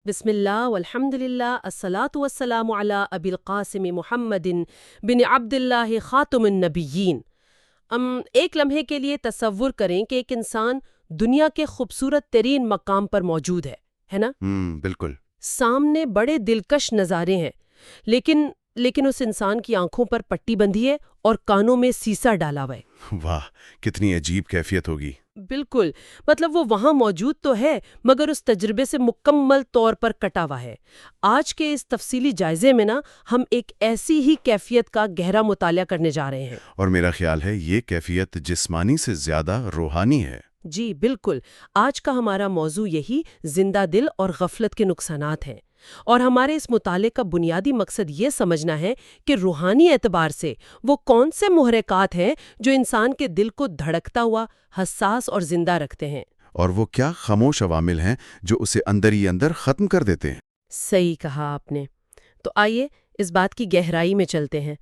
بسم اللہ والحمد للہ الصلاۃ والسلام علی ابی القاسم محمد بن عبد اللہ خاتم النبیین۔ ایک لمحے کے لیے تصور کریں کہ ایک انسان دنیا کے خوبصورت ترین مقام پر موجود ہے نا؟ بالکل۔ سامنے بڑے دلکش نظارے ہیں، لیکن اس انسان کی آنکھوں پر پٹی بندھی ہے اور کانوں میں سیسا ڈالا ہوا ہے۔ واہ، کتنی عجیب کیفیت ہوگی۔ بالکل، مطلب وہ وہاں موجود تو ہے مگر اس تجربے سے مکمل طور پر کٹا ہوا ہے۔ آج کے اس تفصیلی جائزے میں ہم ایک ایسی ہی کیفیت کا گہرا مطالعہ کرنے جا رہے ہیں۔ اور میرا خیال ہے یہ کیفیت جسمانی سے زیادہ روحانی ہے۔ جی بالکل، آج کا ہمارا موضوع یہی زندہ دل اور غفلت کے نقصانات ہیں، اور ہمارے اس مطالعے کا بنیادی مقصد یہ سمجھنا ہے کہ روحانی اعتبار سے وہ کون سے محرکات ہیں جو انسان کے دل کو دھڑکتا ہوا، حساس اور زندہ رکھتے ہیں، اور وہ کیا خاموش عوامل ہیں جو اسے اندر ہی اندر ختم کر دیتے ہیں۔ صحیح کہا آپ نے۔ تو آئیے اس بات کی گہرائی میں چلتے ہیں۔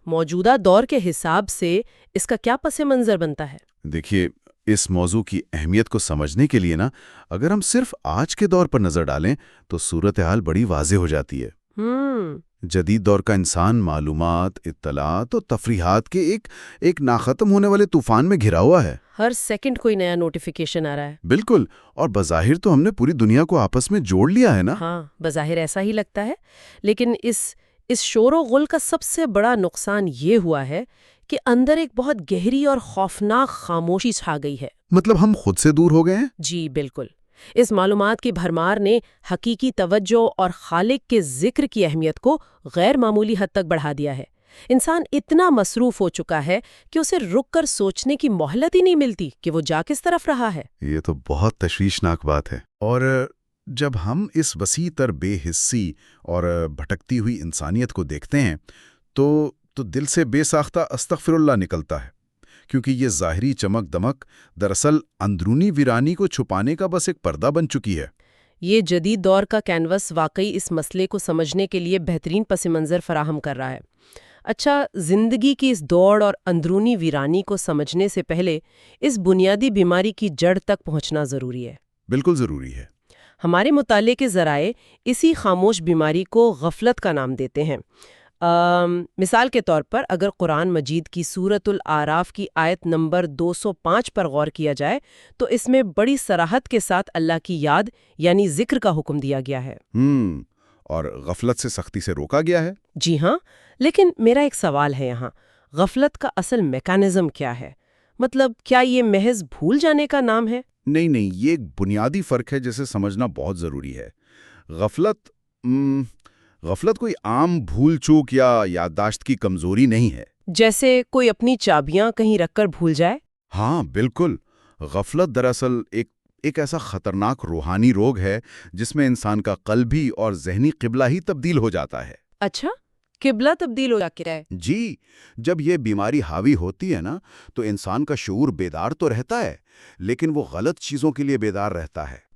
موجودہ دور کے حساب سے اس کا کیا پس منظر بنتا ہے؟ دیکھیے، اس موضوع کی اہمیت کو سمجھنے کے لیے اگر ہم صرف آج کے دور پر نظر ڈالیں تو صورتحال بڑی واضح ہو جاتی ہے۔ جدید دور کا انسان معلومات، اطلاعات اور تفریحات کے ایک ناختم ہونے والے طوفان میں گھرا ہوا ہے۔ ہر سیکنڈ کوئی نیا نوٹیفیکیشن آ رہا ہے۔ بالکل، اور بظاہر تو ہم نے پوری دنیا کو آپس میں جوڑ لیا ہے نا۔ ہاں، بظاہر ایسا ہی لگتا ہے، لیکن اس شور و غل کا سب سے بڑا نقصان یہ ہوا ہے کہ اندر ایک بہت گہری اور خوفناک خاموشی چھا گئی ہے۔ مطلب ہم خود سے دور ہو گئے ہیں؟ جی بالکل، اس معلومات کی بھرمار نے حقیقی توجہ اور خالق کے ذکر کی اہمیت کو غیر معمولی حد تک بڑھا دیا ہے۔ انسان اتنا مصروف ہو چکا ہے کہ اسے رک کر سوچنے کی مہلت ہی نہیں ملتی کہ وہ جا کس طرف رہا ہے۔ یہ تو بہت تشویشناک بات ہے۔ اور جب ہم اس وسیع تر بے حسی اور بھٹکتی ہوئی انسانیت کو دیکھتے ہیں تو دل سے بے ساختہ استغفر اللہ نکلتا ہے، کیونکہ یہ ظاہری چمک دمک دراصل اندرونی ویرانی کو چھپانے کا بس ایک پردہ بن چکی ہے۔ یہ جدید دور کا کینوس واقعی اس مسئلے کو سمجھنے کے لیے بہترین پس منظر فراہم کر رہا ہے۔ اچھا، زندگی کی اس دوڑ اور اندرونی ویرانی کو سمجھنے سے پہلے اس بنیادی بیماری کی جڑ تک پہنچنا ضروری ہے۔ بالکل ضروری ہے۔ ہمارے مطالعے کے ذرائع اسی خاموش بیماری کو غفلت کا نام دیتے ہیں۔ مثال کے طور پر اگر قرآن مجید کی سورۃ الاعراف کی آیت نمبر 205 پر غور کیا جائے تو اس میں بڑی صراحت کے ساتھ اللہ کی یاد یعنی ذکر کا حکم دیا گیا ہے۔ اور غفلت سے سختی سے روکا گیا ہے۔ جی ہاں، لیکن میرا ایک سوال ہے یہاں، غفلت کا اصل میکانزم کیا ہے؟ مطلب کیا یہ محض بھول جانے کا نام ہے؟ نہیں، یہ ایک بنیادی فرق ہے جسے سمجھنا بہت ضروری ہے۔ غفلت کوئی عام بھول چوک یا یادداشت کی کمزوری نہیں ہے۔ جیسے کوئی اپنی چابیاں کہیں رکھ کر بھول جائے؟ ہاں بالکل، غفلت دراصل ایک ایسا خطرناک روحانی روگ ہے جس میں انسان کا قلبی اور ذہنی قبلہ ہی تبدیل ہو جاتا ہے۔ اچھا، قبلہ تبدیل ہو جاتا ہے؟ جی، جب یہ بیماری حاوی ہوتی ہے تو انسان کا شعور بیدار تو رہتا ہے لیکن وہ غلط چیزوں کے لیے بیدار رہتا ہے۔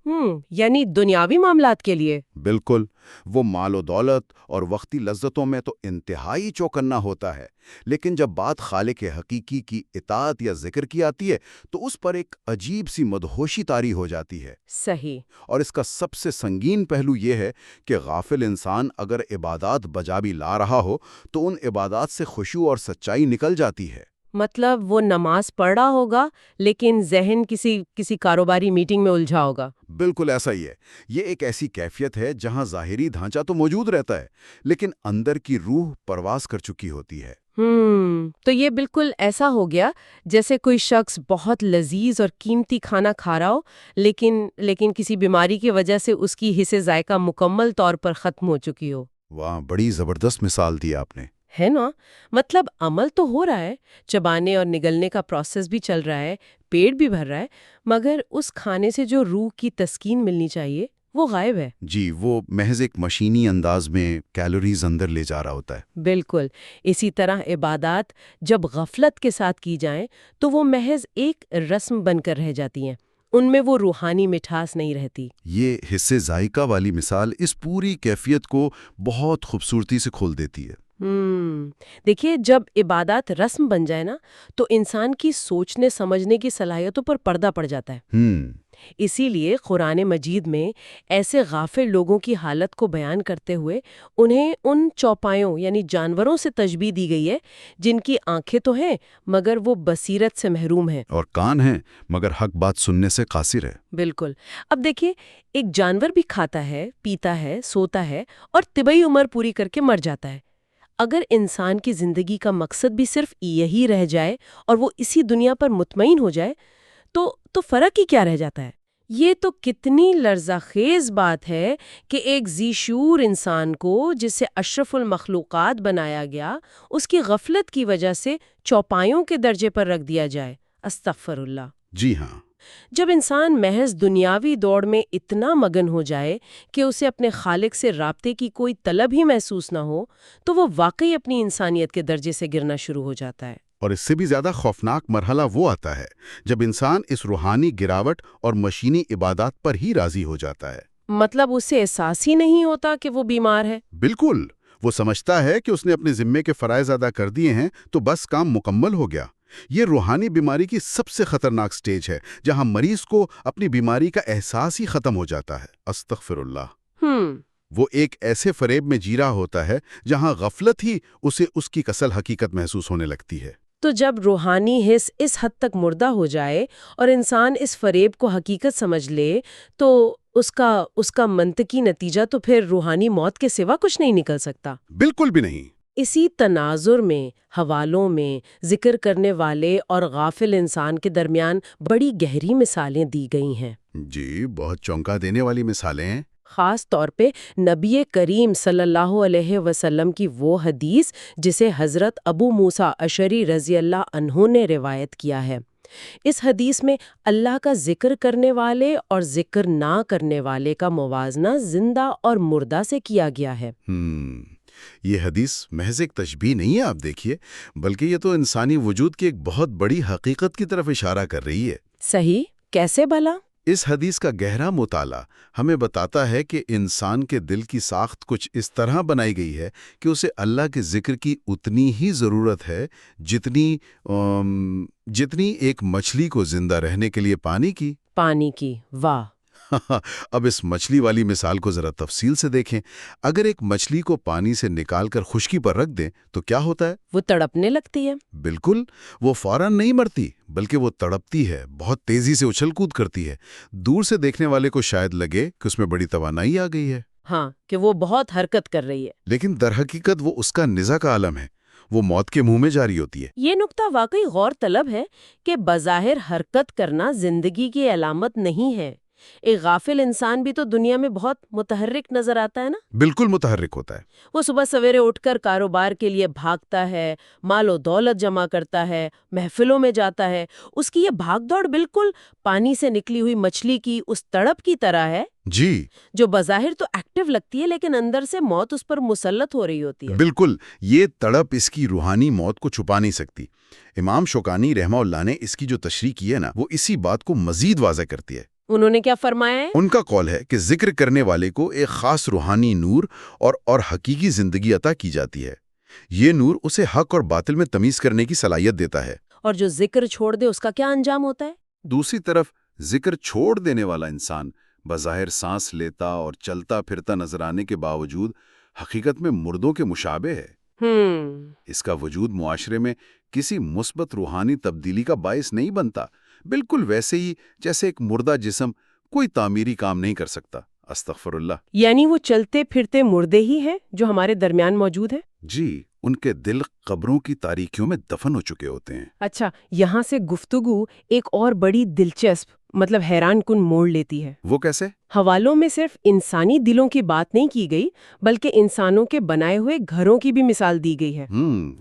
یعنی دنیاوی معاملات کے لیے؟ بالکل، وہ مال و دولت اور وقتی لذتوں میں تو انتہائی چوکنا ہوتا ہے، لیکن جب بات خالق حقیقی کی اطاعت یا ذکر کی آتی ہے تو اس پر ایک عجیب سی مدہوشی طاری ہو جاتی ہے۔ صحیح۔ اور اس کا سب سے سنگین پہلو یہ ہے کہ غافل انسان اگر عبادات بجا بھی لا رہا ہو تو ان عبادات سے خشوع اور سچائی نکل جاتی ہے۔ مطلب وہ نماز پڑھ رہا ہوگا لیکن ذہن کسی کاروباری میٹنگ میں الجھا ہوگا۔ بالکل ایسا ہی ہے۔ یہ ایک ایسی کیفیت ہے جہاں ظاہری ڈھانچہ تو موجود رہتا ہے لیکن اندر کی روح پرواز کر چکی ہوتی ہے۔ تو یہ بالکل ایسا ہو گیا جیسے کوئی شخص بہت لذیذ اور قیمتی کھانا کھا رہا ہو لیکن کسی بیماری کی وجہ سے اس کی حس ذائقہ مکمل طور پر ختم ہو چکی ہو۔ واہ، بڑی زبردست مثال دی آپ نے۔ ہے نا؟ مطلب عمل تو ہو رہا ہے، چبانے اور نگلنے کا پروسیس بھی چل رہا ہے، پیٹ بھی بھر رہا ہے، مگر اس کھانے سے جو روح کی تسکین ملنی چاہیے وہ غائب ہے۔ جی، وہ محض ایک مشینی انداز میں کیلوریز اندر لے جا رہا ہوتا ہے۔ بالکل اسی طرح عبادات جب غفلت کے ساتھ کی جائیں تو وہ محض ایک رسم بن کر رہ جاتی ہیں، ان میں وہ روحانی مٹھاس نہیں رہتی۔ یہ حصے ذائقہ والی مثال اس پوری کیفیت کو بہت خوبصورتی سے کھول دیتی ہے۔ دیکھیے جب عبادات رسم بن جائے نا تو انسان کی سوچنے سمجھنے کی صلاحیتوں پر پردہ پڑ جاتا ہے۔ اسی لیے قرآن مجید میں ایسے غافل لوگوں کی حالت کو بیان کرتے ہوئے انہیں ان چوپایوں یعنی جانوروں سے تشبیہ دی گئی ہے جن کی آنکھیں تو ہیں مگر وہ بصیرت سے محروم ہیں، اور کان ہیں مگر حق بات سننے سے قاصر ہے۔ بالکل۔ اب دیکھیے ایک جانور بھی کھاتا ہے، پیتا ہے، سوتا ہے اور طبعی عمر پوری کر کے مر جاتا ہے۔ اگر انسان کی زندگی کا مقصد بھی صرف یہی رہ جائے اور وہ اسی دنیا پر مطمئن ہو جائے تو فرق ہی کیا رہ جاتا ہے؟ یہ تو کتنی لرزہ خیز بات ہے کہ ایک ذی شعور انسان کو جسے اشرف المخلوقات بنایا گیا اس کی غفلت کی وجہ سے چوپایوں کے درجے پر رکھ دیا جائے۔ استغفر اللہ۔ جی ہاں، جب انسان محض دنیاوی دوڑ میں اتنا مگن ہو جائے کہ اسے اپنے خالق سے رابطے کی کوئی طلب ہی محسوس نہ ہو تو وہ واقعی اپنی انسانیت کے درجے سے گرنا شروع ہو جاتا ہے۔ اور اس سے بھی زیادہ خوفناک مرحلہ وہ آتا ہے جب انسان اس روحانی گراوٹ اور مشینی عبادات پر ہی راضی ہو جاتا ہے۔ مطلب اسے احساس ہی نہیں ہوتا کہ وہ بیمار ہے۔ بالکل، وہ سمجھتا ہے کہ اس نے اپنے ذمے کے فرائض ادا کر دیے ہیں تو بس کام مکمل ہو گیا۔ یہ روحانی بیماری کی سب سے خطرناک سٹیج ہے جہاں مریض کو اپنی بیماری کا احساس ہی ختم ہو جاتا ہے۔ استغفر اللہ۔ وہ ایک ایسے فریب میں جی رہا ہوتا ہے جہاں غفلت ہی اسے اس کی اصل حقیقت محسوس ہونے لگتی ہے۔ تو جب روحانی حص اس حد تک مردہ ہو جائے اور انسان اس فریب کو حقیقت سمجھ لے تو اس کا منطقی نتیجہ تو پھر روحانی موت کے سوا کچھ نہیں نکل سکتا۔ بالکل بھی نہیں۔ اسی تناظر میں حوالوں میں ذکر کرنے والے اور غافل انسان کے درمیان بڑی گہری مثالیں دی گئی ہیں۔ جی، بہت چونکا دینے والی مثالیں ہیں۔ خاص طور پہ نبی کریم صلی اللہ علیہ وسلم کی وہ حدیث جسے حضرت ابو موسیٰ اشعری رضی اللہ عنہ نے روایت کیا ہے۔ اس حدیث میں اللہ کا ذکر کرنے والے اور ذکر نہ کرنے والے کا موازنہ زندہ اور مردہ سے کیا گیا ہے۔ یہ حدیث محض ایک تشبیہ نہیں ہے، آپ دیکھیے، بلکہ یہ تو انسانی وجود کی ایک بہت بڑی حقیقت کی طرف اشارہ کر رہی ہے۔ صحیح، کیسے بھلا؟ اس حدیث کا گہرا مطالعہ ہمیں بتاتا ہے کہ انسان کے دل کی ساخت کچھ اس طرح بنائی گئی ہے کہ اسے اللہ کے ذکر کی اتنی ہی ضرورت ہے جتنی ایک مچھلی کو زندہ رہنے کے لیے پانی کی۔ واہ! اب اس مچھلی والی مثال کو ذرا تفصیل سے دیکھیں۔ اگر ایک مچھلی کو پانی سے نکال کر خشکی پر رکھ دیں تو کیا ہوتا ہے؟ وہ تڑپنے لگتی ہے۔ بالکل، وہ فوراً نہیں مرتی بلکہ وہ تڑپتی ہے، بہت تیزی سے اچھل کود کرتی ہے۔ دور سے دیکھنے والے کو شاید لگے کہ اس میں بڑی توانائی آ گئی ہے۔ ہاں، کہ وہ بہت حرکت کر رہی ہے، لیکن در حقیقت وہ اس کا نزع کا عالم ہے، وہ موت کے منہ میں جاری ہوتی ہے۔ یہ نکتہ واقعی غور طلب ہے کہ بظاہر حرکت کرنا زندگی کی علامت نہیں ہے۔ ایک غافل انسان بھی تو دنیا میں بہت متحرک نظر آتا ہے نا؟ بالکل متحرک ہوتا ہے۔ وہ صبح سویرے اٹھ کر کاروبار کے لیے بھاگتا ہے، مال و دولت جمع کرتا ہے، محفلوں میں جاتا ہے۔ اس کی یہ بھاگ دوڑ بالکل پانی سے نکلی ہوئی مچھلی کی اس تڑپ کی طرح ہے، جی، جو بظاہر تو ایکٹیو لگتی ہے لیکن اندر سے موت اس پر مسلط ہو رہی ہوتی ہے۔ بالکل، یہ تڑپ اس کی روحانی موت کو چھپا نہیں سکتی۔ امام شوکانی رحمہ اللہ نے اس کی جو تشریح کی ہے نا، وہ اسی بات کو مزید واضح کرتی ہے۔ انہوں نے کیا فرمایا ہے؟ ان کا قول ہے کہ ذکر کرنے والے کو ایک خاص روحانی نور اور حقیقی زندگی عطا کی جاتی ہے۔ یہ نور اسے حق اور باطل میں تمیز کرنے کی صلاحیت دیتا ہے۔ اور جو ذکر چھوڑ دے اس کا کیا انجام ہوتا ہے؟ دوسری طرف ذکر چھوڑ دینے والا انسان بظاہر سانس لیتا اور چلتا پھرتا نظر آنے کے باوجود حقیقت میں مردوں کے مشابہ ہے۔ اس کا وجود معاشرے میں کسی مثبت روحانی تبدیلی کا باعث نہیں بنتا، بالکل ویسے ہی جیسے ایک مردہ جسم کوئی تعمیری کام نہیں کر سکتا۔ استغفر اللہ۔ یعنی وہ چلتے پھرتے مردے ہی ہیں جو ہمارے درمیان موجود ہیں؟ جی، ان کے دل قبروں کی تاریکیوں میں دفن ہو چکے ہوتے ہیں۔ اچھا، یہاں سے گفتگو ایک اور بڑی دلچسپ حیران کن موڑ لیتی ہے۔ وہ کیسے؟ حوالوں میں صرف انسانی دلوں کی بات نہیں کی گئی بلکہ انسانوں کے بنائے ہوئے گھروں کی بھی مثال دی گئی ہے۔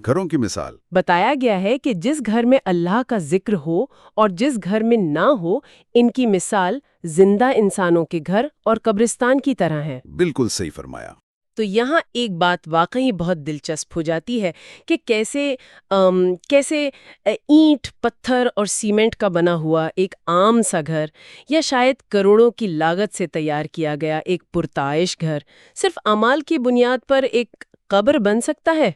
گھروں کی مثال بتایا گیا ہے کہ جس گھر میں اللہ کا ذکر ہو اور جس گھر میں نہ ہو، ان کی مثال زندہ انسانوں کے گھر اور قبرستان کی طرح ہے۔ بالکل صحیح فرمایا۔ تو یہاں ایک بات واقعی بہت دلچسپ ہو جاتی ہے کہ کیسے اینٹ، پتھر اور سیمنٹ کا بنا ہوا ایک عام سا گھر یا شاید کروڑوں کی لاگت سے تیار کیا گیا ایک پرتعیش گھر صرف اعمال کی بنیاد پر ایک قبر بن سکتا ہے؟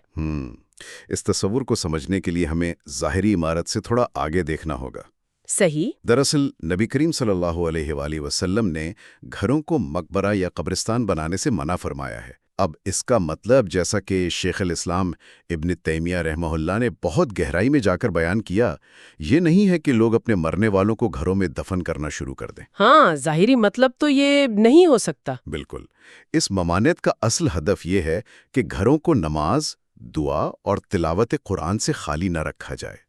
اس تصور کو سمجھنے کے لیے ہمیں ظاہری عمارت سے تھوڑا آگے دیکھنا ہوگا۔ صحیح۔ دراصل نبی کریم صلی اللہ علیہ وآلہ وسلم نے گھروں کو مقبرہ یا قبرستان بنانے سے منع فرمایا ہے۔ اب اس کا مطلب، جیسا کہ شیخ الاسلام ابن تیمیہ رحمہ اللہ نے بہت گہرائی میں جا کر بیان کیا، یہ نہیں ہے کہ لوگ اپنے مرنے والوں کو گھروں میں دفن کرنا شروع کر دیں۔ ہاں، ظاہری مطلب تو یہ نہیں ہو سکتا۔ بالکل۔ اس ممانعت کا اصل ہدف یہ ہے کہ گھروں کو نماز، دعا اور تلاوت قرآن سے خالی نہ رکھا جائے۔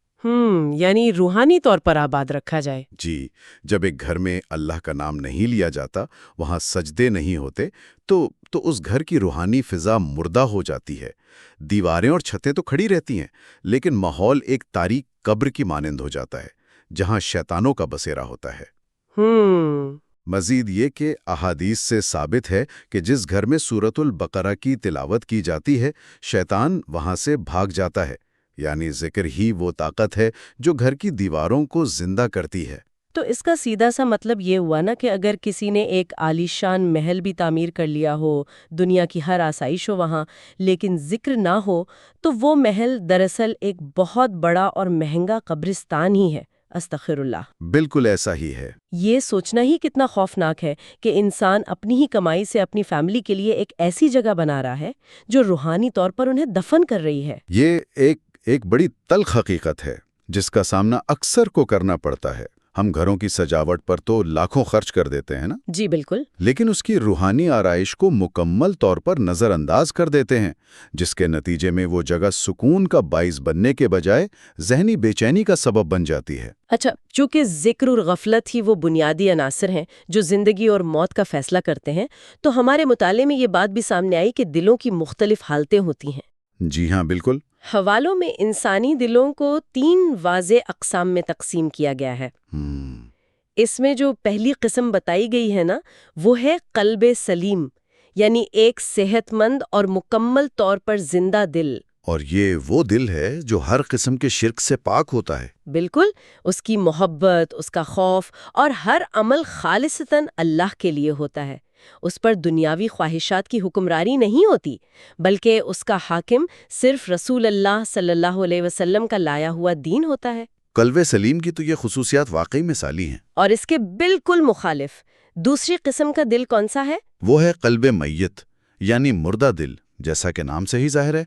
یعنی روحانی طور پر آباد رکھا جائے۔ جی، جب ایک گھر میں اللہ کا نام نہیں لیا جاتا، وہاں سجدے نہیں ہوتے، تو اس گھر کی روحانی فضا مردہ ہو جاتی ہے۔ دیواریں اور چھتیں تو کھڑی رہتی ہیں، لیکن ماحول ایک تاریک قبر کی مانند ہو جاتا ہے، جہاں شیطانوں کا بسیرا ہوتا ہے۔ مزید یہ کہ احادیث سے ثابت ہے کہ جس گھر میں سورۃ البقرہ کی تلاوت کی جاتی ہے، شیطان وہاں سے بھاگ جاتا ہے۔ یعنی ذکر ہی وہ طاقت ہے جو گھر کی دیواروں کو زندہ کرتی ہے۔ تو اس کا سیدھا سا مطلب یہ ہوا نا کہ اگر کسی نے ایک عالیشان محل بھی تعمیر کر لیا ہو، دنیا کی ہر آسائش ہو وہاں، لیکن ذکر نہ ہو، تو وہ محل دراصل ایک بہت بڑا اور مہنگا قبرستان ہی ہے۔ استغفر اللہ۔ بالکل ایسا ہی ہے۔ یہ سوچنا ہی کتنا خوفناک ہے کہ انسان اپنی ہی کمائی سے اپنی فیملی کے لیے ایک ایسی جگہ بنا رہا ہے جو روحانی طور پر انہیں دفن کر رہی ہے۔ یہ ایک بڑی تلخ حقیقت ہے جس کا سامنا اکثر کو کرنا پڑتا ہے۔ ہم گھروں کی سجاوٹ پر تو لاکھوں خرچ کر دیتے ہیں نا؟ جی بالکل۔ لیکن اس کی روحانی آرائش کو مکمل طور پر نظر انداز کر دیتے ہیں، جس کے نتیجے میں وہ جگہ سکون کا باعث بننے کے بجائے ذہنی بے چینی کا سبب بن جاتی ہے۔ اچھا، چونکہ ذکر اور غفلت ہی وہ بنیادی عناصر ہیں جو زندگی اور موت کا فیصلہ کرتے ہیں، تو ہمارے مطالعے میں یہ بات بھی سامنے آئی کہ دلوں کی مختلف حالتیں ہوتی ہیں۔ جی ہاں، بالکل۔ حوالوں میں انسانی دلوں کو 3 واضح اقسام میں تقسیم کیا گیا ہے۔ اس میں جو پہلی قسم بتائی گئی ہے نا، وہ ہے قلب سلیم، یعنی ایک صحت مند اور مکمل طور پر زندہ دل۔ اور یہ وہ دل ہے جو ہر قسم کے شرک سے پاک ہوتا ہے۔ بالکل، اس کی محبت، اس کا خوف اور ہر عمل خالصتاً اللہ کے لیے ہوتا ہے۔ اس پر دنیاوی خواہشات کی حکمرانی نہیں ہوتی، بلکہ اس کا حاکم صرف رسول اللہ صلی اللہ علیہ وسلم کا لایا ہوا دین ہوتا ہے۔ قلب سلیم کی تو یہ خصوصیات واقعی مثالی ہیں۔ اور اس کے بالکل مخالف دوسری قسم کا دل کون سا ہے؟ وہ ہے قلب میت، یعنی مردہ دل۔ جیسا کہ نام سے ہی ظاہر ہے،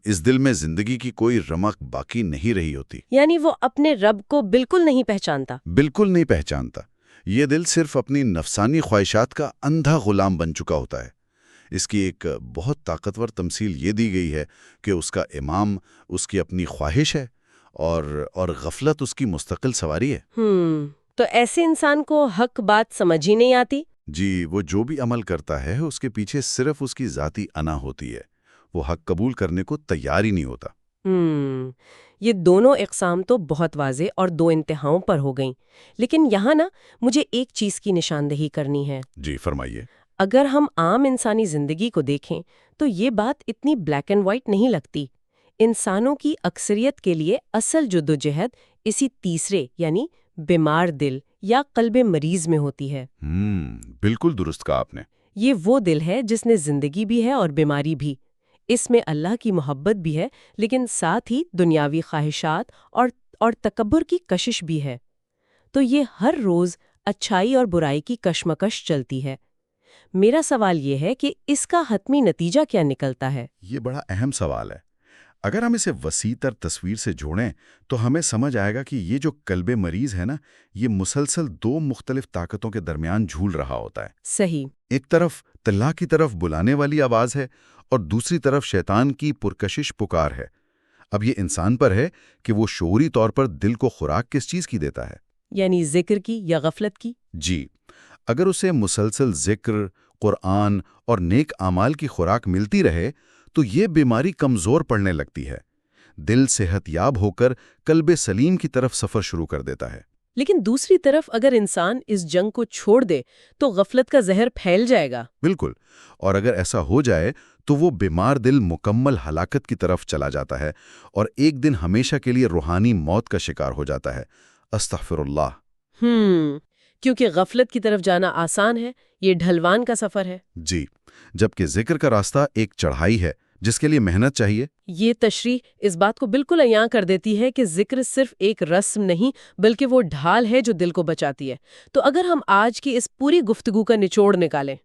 اس دل میں زندگی کی کوئی رمق باقی نہیں رہی ہوتی۔ یعنی وہ اپنے رب کو بالکل نہیں پہچانتا۔ بالکل نہیں پہچانتا۔ یہ دل صرف اپنی نفسانی خواہشات کا اندھا غلام بن چکا ہوتا ہے۔ اس کی ایک بہت طاقتور تمثیل یہ دی گئی ہے کہ اس کا امام اس کی اپنی خواہش ہے اور غفلت اس کی مستقل سواری ہے۔ تو ایسے انسان کو حق بات سمجھ ہی نہیں آتی۔ جی، وہ جو بھی عمل کرتا ہے اس کے پیچھے صرف اس کی ذاتی انا ہوتی ہے۔ وہ حق قبول کرنے کو تیار ہی نہیں ہوتا۔ یہ دونوں اقسام تو بہت واضح اور 2 انتہاؤں پر ہو گئیں، لیکن یہاں نا مجھے ایک چیز کی نشاندہی کرنی ہے۔ جی فرمائیے۔ اگر ہم عام انسانی زندگی کو دیکھیں تو یہ بات اتنی بلیک اینڈ وائٹ نہیں لگتی۔ انسانوں کی اکثریت کے لیے اصل جدوجہد اسی تیسرے یعنی بیمار دل یا قلب مریض میں ہوتی ہے۔ بالکل درست کہا آپ نے۔ یہ وہ دل ہے جس نے زندگی بھی ہے اور بیماری بھی۔ اس میں اللہ کی محبت بھی ہے، لیکن ساتھ ہی دنیاوی خواہشات اور تکبر کی کشش بھی ہے۔ تو یہ ہر روز اچھائی اور برائی کی کشمکش چلتی ہے۔ میرا سوال یہ ہے کہ اس کا حتمی نتیجہ کیا نکلتا ہے؟ یہ بڑا اہم سوال ہے۔ اگر ہم اسے وسیع تر تصویر سے جوڑیں تو ہمیں سمجھ آئے گا کہ یہ جو قلب مریض ہے نا، یہ مسلسل 2 مختلف طاقتوں کے درمیان جھول رہا ہوتا ہے۔ صحیح۔ ایک طرف اللہ کی طرف بلانے والی آواز ہے اور دوسری طرف شیطان کی پرکشش پکار ہے۔ اب یہ انسان پر ہے کہ وہ شعوری طور پر دل کو خوراک کس چیز کی دیتا ہے؟ یعنی ذکر کی یا غفلت کی؟ جی، اگر اسے مسلسل ذکر، قرآن اور نیک اعمال کی خوراک ملتی رہے تو یہ بیماری کمزور پڑنے لگتی ہے۔ دل صحت یاب ہو کر قلب سلیم کی طرف سفر شروع کر دیتا ہے۔ لیکن دوسری طرف اگر انسان اس جنگ کو چھوڑ دے تو غفلت کا زہر پھیل جائے گا۔ بالکل، اور اگر ایسا ہو جائے تو وہ بیمار دل مکمل ہلاکت کی طرف چلا جاتا ہے اور ایک دن ہمیشہ کے لیے روحانی موت کا شکار ہو جاتا ہے۔ استغفر اللہ۔ کیونکہ غفلت کی طرف جانا آسان ہے، یہ ڈھلوان کا سفر ہے۔ جی، جبکہ ذکر کا راستہ ایک چڑھائی ہے، جس کے لیے محنت چاہیے۔ یہ تشریح اس بات کو بالکل عیاں کر دیتی ہے کہ ذکر صرف ایک رسم نہیں بلکہ وہ ڈھال ہے جو دل کو بچاتی ہے۔ تو اگر ہم آج کی اس پوری گفتگو کا نچوڑ نکالیں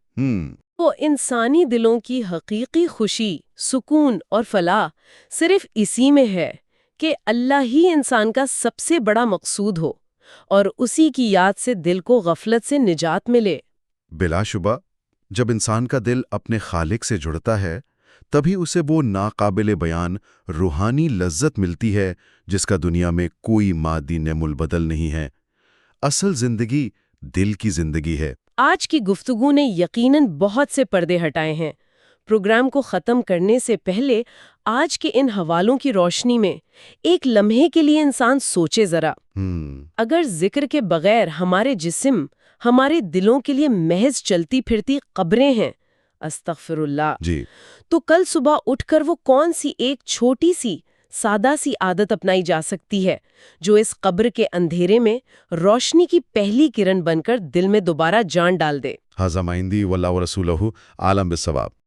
تو انسانی دلوں کی حقیقی خوشی، سکون اور فلاح صرف اسی میں ہے کہ اللہ ہی انسان کا سب سے بڑا مقصود ہو اور اسی کی یاد سے دل کو غفلت سے نجات ملے۔ بلا شبہ جب انسان کا دل اپنے خالق سے جڑتا ہے تبھی اسے وہ ناقابل بیان روحانی لذت ملتی ہے جس کا دنیا میں کوئی مادی نعم البدل نہیں ہے۔ اصل زندگی دل کی زندگی ہے۔ آج کی گفتگو نے یقیناً بہت سے پردے ہٹائے ہیں۔ پروگرام کو ختم کرنے سے پہلے آج کے ان حوالوں کی روشنی میں ایک لمحے کے لیے انسان سوچے ذرا، اگر ذکر کے بغیر ہمارے جسم، ہمارے دلوں کے لیے محض چلتی پھرتی قبریں ہیں، استغفر اللہ، تو کل صبح اٹھ کر وہ کون سی ایک چھوٹی سی سادہ سی عادت اپنائی جا سکتی ہے جو اس قبر کے اندھیرے میں روشنی کی پہلی کرن بن کر دل میں دوبارہ جان ڈال دے۔ ھذا ما عندی واللہ ورسولہ عالم بالصواب۔